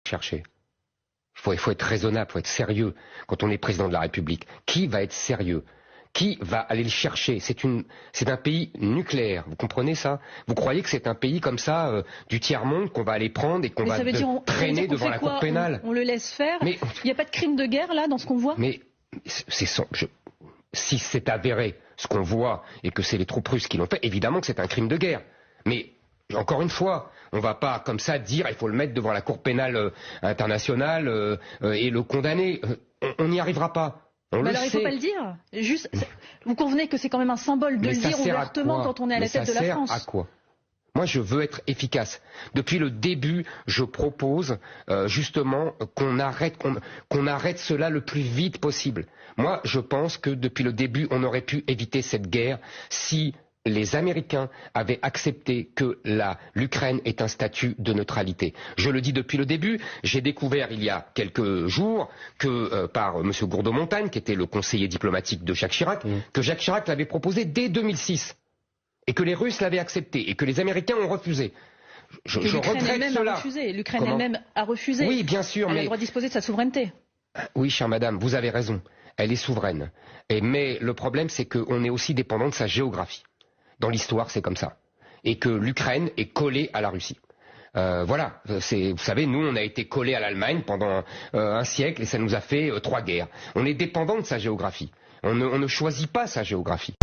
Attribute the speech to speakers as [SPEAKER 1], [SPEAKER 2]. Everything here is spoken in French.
[SPEAKER 1] chercher. Il faut être raisonnable, il faut être sérieux quand on est président de la République. Qui va être sérieux? Qui va aller le chercher? C'est un pays nucléaire, vous comprenez ça? Vous croyez que c'est un pays comme ça, du tiers-monde, qu'on va aller prendre et qu'on va traîner devant la cour pénale?
[SPEAKER 2] On le laisse faire?
[SPEAKER 1] Mais
[SPEAKER 2] il n'y a pas de crime de guerre là, dans ce qu'on voit?
[SPEAKER 1] Mais si c'est avéré ce qu'on voit et que c'est les troupes russes qui l'ont fait, évidemment que c'est un crime de guerre. Mais encore une fois, on ne va pas comme ça dire il faut le mettre devant la Cour pénale internationale et le condamner. On n'y arrivera pas.
[SPEAKER 2] Alors il ne faut pas le dire. Juste, vous convenez que c'est quand même un symbole de le dire ouvertement quand on est à la tête de la France?
[SPEAKER 1] Ça sert à quoi? Moi, je veux être efficace. Depuis le début, je propose justement qu'on arrête cela le plus vite possible. Moi, je pense que depuis le début, on aurait pu éviter cette guerre si les Américains avaient accepté que l'Ukraine ait un statut de neutralité. Je le dis depuis le début, j'ai découvert il y a quelques jours que par M. Gourdeau-Montagne, qui était le conseiller diplomatique de Jacques Chirac, que Jacques Chirac l'avait proposé dès 2006, et que les Russes l'avaient accepté, et que les Américains ont refusé. Je regrette cela.
[SPEAKER 2] L'Ukraine elle-même a refusé.
[SPEAKER 1] Oui, bien sûr,
[SPEAKER 2] elle a le droit de disposer de sa souveraineté.
[SPEAKER 1] Oui, chère madame, vous avez raison. Elle est souveraine. Mais le problème, c'est qu'on est aussi dépendant de sa géographie. Dans l'histoire, c'est comme ça. Et que l'Ukraine est collée à la Russie. Voilà, vous savez, nous, on a été collés à l'Allemagne pendant un siècle et ça nous a fait 3 guerres. On est dépendant de sa géographie. On ne choisit pas sa géographie.